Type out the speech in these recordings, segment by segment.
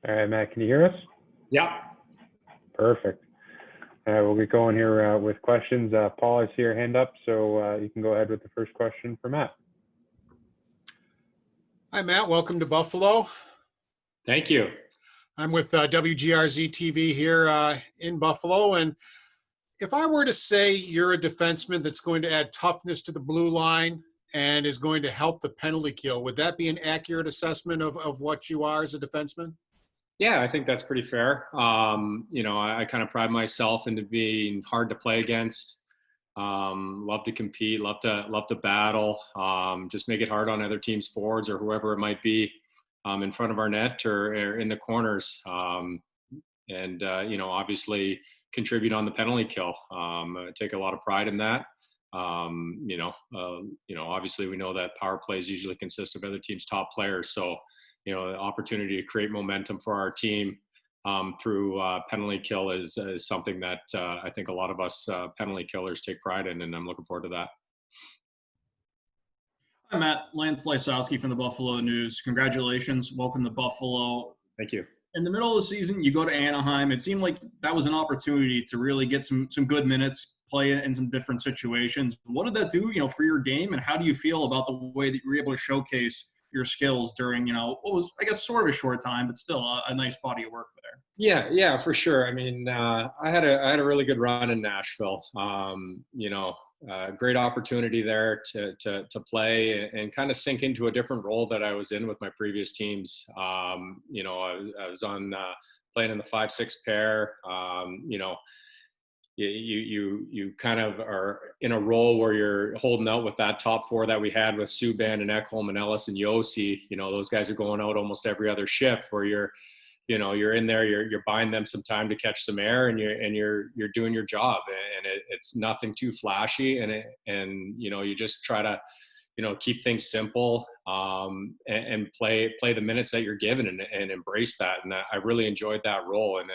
All right, Matt, can you hear us? Yeah. Perfect. We'll get going here with questions. Paul, I see your hand up, so you can go ahead with the first question for Matt. Hi, Matt. Welcome to Buffalo. Thank you. I'm with WGRZ TV here in Buffalo. And if I were to say you're a defenseman that's going to add toughness to the blue line and is going to help the penalty kill, would that be an accurate assessment of what you are as a defenseman? Yeah, I think that's pretty fair. I kind of pride myself into being hard to play against. Love to compete, love to battle. Just make it hard on other teams' forwards or whoever it might be in front of our net or in the corners. Obviously contribute on the penalty kill. I take a lot of pride in that. Obviously we know that power plays usually consist of other teams' top players. So, the opportunity to create momentum for our team through penalty kill is something that I think a lot of us penalty killers take pride in, and I'm looking forward to that. Hi, Matt. Lance Lysowski from the Buffalo News. Congratulations. Welcome to Buffalo. Thank you. In the middle of the season, you go to Anaheim. It seemed like that was an opportunity to really get some good minutes, play in some different situations. What did that do, for your game, and how do you feel about the way that you were able to showcase your skills during, what was, I guess, sort of a short time, but still a nice body of work there? Yeah, for sure. I mean, I had a really good run in Nashville. Great opportunity there to play and kind of sink into a different role that I was in with my previous teams. I was on playing in the 5-6 pair. You kind of are in a role where you're holding out with that top four that we had with Subban and Ekholm and Ellis and Yossi. Those guys are going out almost every other shift where you're in there, you're buying them some time to catch some air, and you're doing your job, and it's nothing too flashy, and you just try to keep things simple and play the minutes that you're given and embrace that. And I really enjoyed that role, and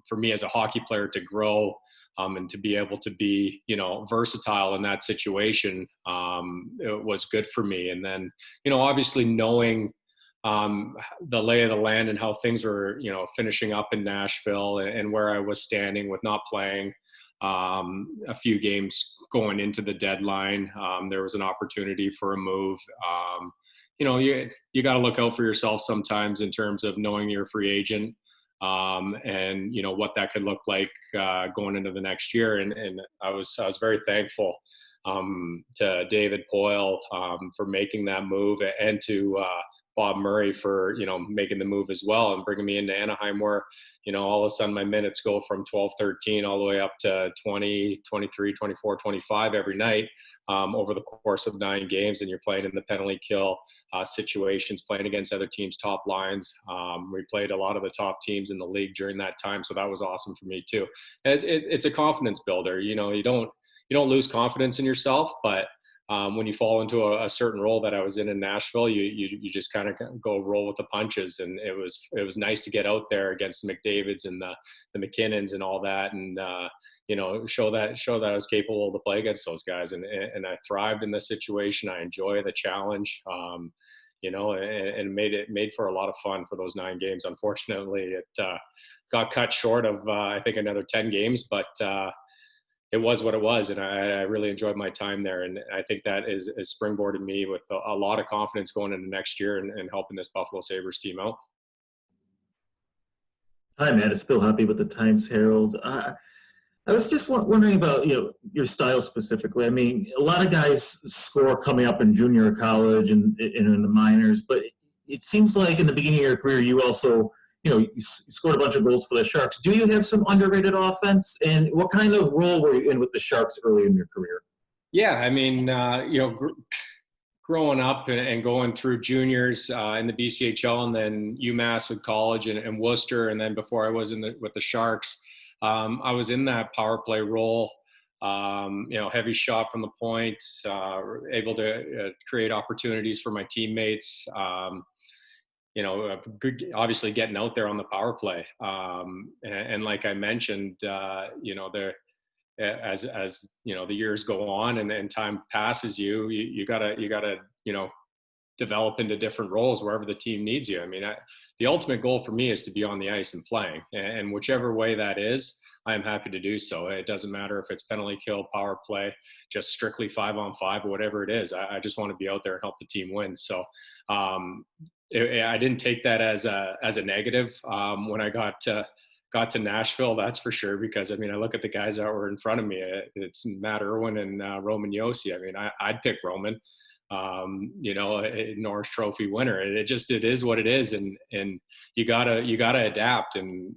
for me as a hockey player to grow and to be able to be versatile in that situation, it was good for me. And then obviously knowing the lay of the land and how things were, finishing up in Nashville and where I was standing with not playing a few games going into the deadline. There was an opportunity for a move. You got to look out for yourself sometimes in terms of knowing you're a free agent and what that could look like going into the next year. And I was very thankful to David Poyle for making that move, and to Bob Murray for, making the move as well and bringing me into Anaheim, where, all of a sudden my minutes go from 12, 13 all the way up to 20, 23, 24, 25 every night over the course of 9 games. And you're playing in the penalty kill situations, playing against other teams' top lines. We played a lot of the top teams in the league during that time. So that was awesome for me too. And it's a confidence builder. You don't lose confidence in yourself, but when you fall into a certain role that I was in Nashville, you just kind of go roll with the punches. And it was nice to get out there against the McDavids and the McKinnons and all that, and show that I was capable to play against those guys. And I thrived in this situation. I enjoy the challenge, and made for a lot of fun for those 9 games. Unfortunately, it got cut short of I think another 10 games, but it was what it was, and I really enjoyed my time there. And I think that is springboarded me with a lot of confidence going into next year and helping this Buffalo Sabres team out. Hi, Matt. It's Bill Hoppy with the Times Herald. I was just wondering about your style specifically. I mean, a lot of guys score coming up in junior college and in the minors, but it seems like in the beginning of your career you also you scored a bunch of goals for the Sharks. Do you have some underrated offense? And what kind of role were you in with the Sharks early in your career? Yeah, I mean, growing up and going through juniors in the BCHL, and then UMass with college and Worcester, and then before I was with the Sharks, I was in that power play role. Heavy shot from the point, able to create opportunities for my teammates. Good, obviously getting out there on the power play. And like I mentioned, there, as the years go on and time passes, you gotta develop into different roles wherever the team needs you. I mean, the ultimate goal for me is to be on the ice and playing, and whichever way that is, I am happy to do so. It doesn't matter if it's penalty kill, power play, just strictly 5-on-5, whatever it is. I just want to be out there and help the team win. So I didn't take that as a negative when I got to Nashville, that's for sure, because I mean, I look at the guys that were in front of me. It's Matt Irwin and Roman Josi. I mean, I'd pick Roman. A Norris Trophy winner. It is what it is, and you gotta adapt, and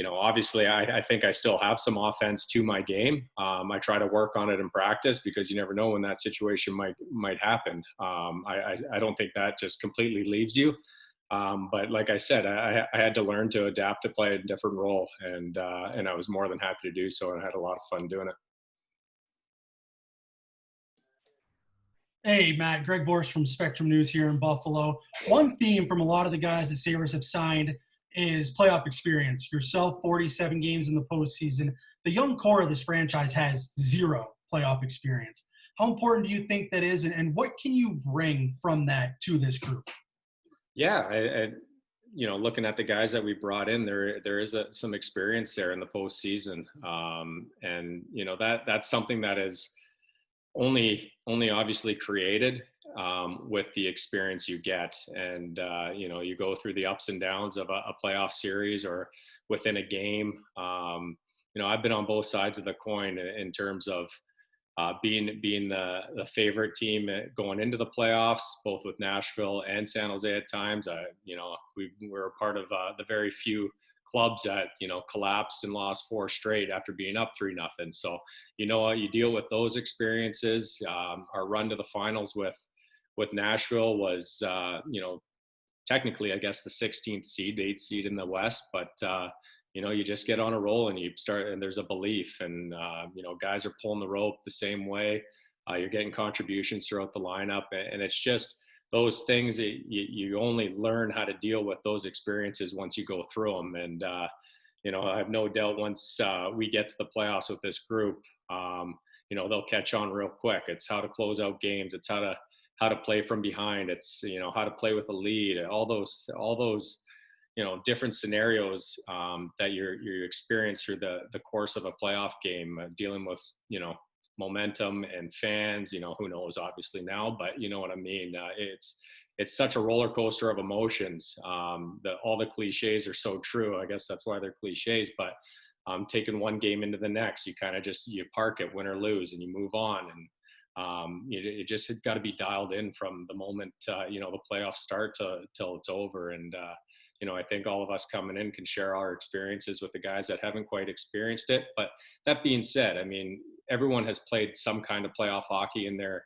obviously I think I still have some offense to my game. I try to work on it in practice because you never know when that situation might happen. I don't think that just completely leaves you. But like I said, I had to learn to adapt to play a different role, and I was more than happy to do so, and I had a lot of fun doing it. Hey, Matt, Greg Vorst from Spectrum News here in Buffalo. One theme from a lot of the guys the Sabres have signed is playoff experience. Yourself, 47 games in the postseason. The young core of this franchise has 0 playoff experience. How important do you think that is, and what can you bring from that to this group? Yeah, looking at the guys that we brought in, there is some experience there in the postseason, and that's something that is only obviously created with the experience you get, and you go through the ups and downs of a playoff series or within a game. I've been on both sides of the coin in terms of being the favorite team going into the playoffs, both with Nashville and San Jose at times. We're a part of the very few clubs that collapsed and lost 4 straight after being up 3-0. So you deal with those experiences. Our run to the finals with Nashville was technically, I guess, the 16th seed, the 8th seed in the West, but you just get on a roll and you start, and there's a belief, and guys are pulling the rope the same way. You're getting contributions throughout the lineup, and it's just those things that you only learn how to deal with those experiences once you go through them. And I have no doubt once we get to the playoffs with this group, they'll catch on real quick. It's how to close out games. It's how to play from behind. It's how to play with a lead. All those different scenarios that you experience through the course of a playoff game, dealing with momentum and fans. Who knows, obviously now, but you know what I mean. It's such a roller coaster of emotions. All the cliches are so true. I guess that's why they're cliches. But taking one game into the next, you kind of you park it, win or lose, and you move on. And you just got to be dialed in from the moment the playoffs start till it's over. And I think all of us coming in can share our experiences with the guys that haven't quite experienced it. But that being said, I mean, everyone has played some kind of playoff hockey in their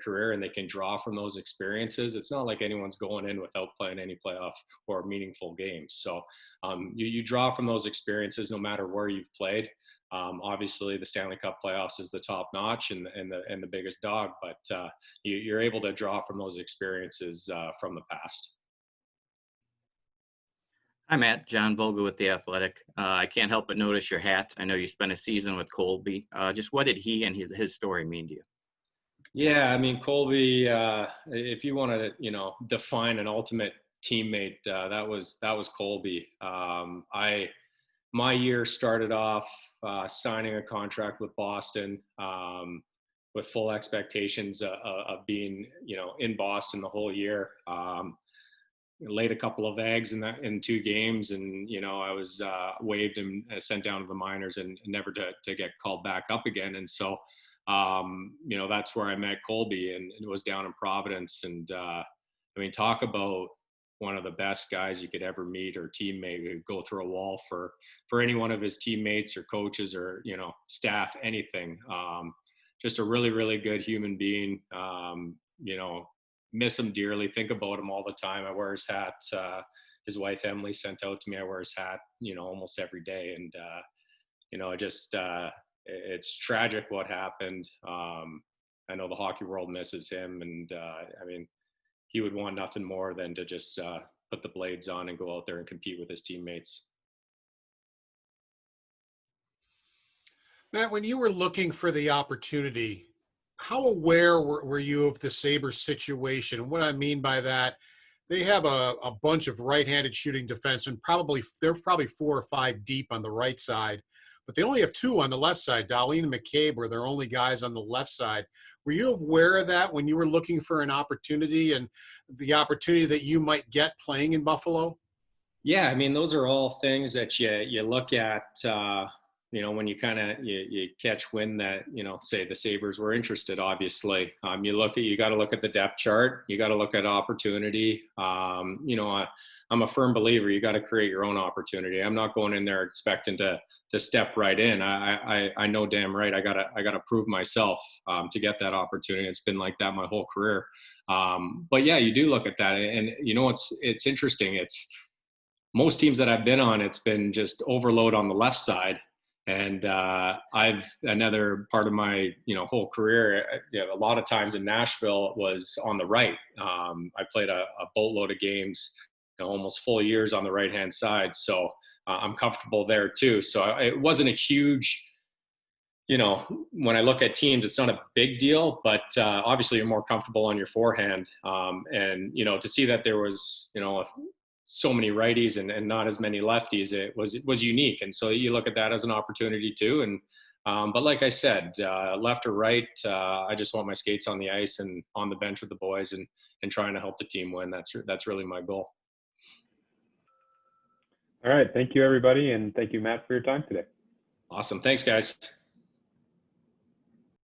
career, and they can draw from those experiences. It's not like anyone's going in without playing any playoff or meaningful games. So you draw from those experiences no matter where you've played. Obviously, the Stanley Cup playoffs is the top notch and the biggest dog, but you're able to draw from those experiences from the past. Hi, Matt. John Vogel with The Athletic. I can't help but notice your hat. I know you spent a season with Colby. Just what did he and his story mean to you? Yeah, I mean, Colby, if you want to, define an ultimate teammate, that was Colby. My year started off signing a contract with Boston with full expectations of being, in Boston the whole year. Laid a couple of eggs in 2 games, and I was waived and sent down to the minors and never to get called back up again. And so that's where I met Colby, and it was down in Providence. And talk about one of the best guys you could ever meet, or teammate, who go through a wall for any one of his teammates or coaches or staff, anything. Just a really, really good human being. Miss him dearly, think about him all the time. I wear his hat. His wife Emily sent out to me. I wear his hat almost every day. And it's tragic what happened. I know the hockey world misses him, and he would want nothing more than to just put the blades on and go out there and compete with his teammates. Matt, when you were looking for the opportunity how aware were you of the Sabres situation? And what I mean by that, they have a bunch of right-handed shooting defensemen. They're probably 4 or 5 deep on the right side, but they only have 2 on the left side. Darlene and McCabe were their only guys on the left side. Were you aware of that when you were looking for an opportunity and the opportunity that you might get playing in Buffalo? Yeah, I mean, those are all things that you look at, when you catch wind that, say the Sabres were interested, obviously. You got to look at the depth chart. You got to look at opportunity. I'm a firm believer. You got to create your own opportunity. I'm not going in there expecting to step right in. I know damn right. I gotta prove myself to get that opportunity. It's been like that my whole career. But yeah, you do look at that, and it's interesting. It's most teams that I've been on, it's been just overload on the left side. And I've another part of my whole career, a lot of times in Nashville was on the right. I played a boatload of games, almost full years on the right hand side, so I'm comfortable there too. So it wasn't a huge, when I look at teams, it's not a big deal, but obviously you're more comfortable on your forehand. And to see that there was so many righties and not as many lefties, it was unique. And so you look at that as an opportunity too. And, but like I said, left or right, I just want my skates on the ice and on the bench with the boys and trying to help the team win. That's really my goal. All right. Thank you, everybody. And thank you, Matt, for your time today. Awesome. Thanks, guys.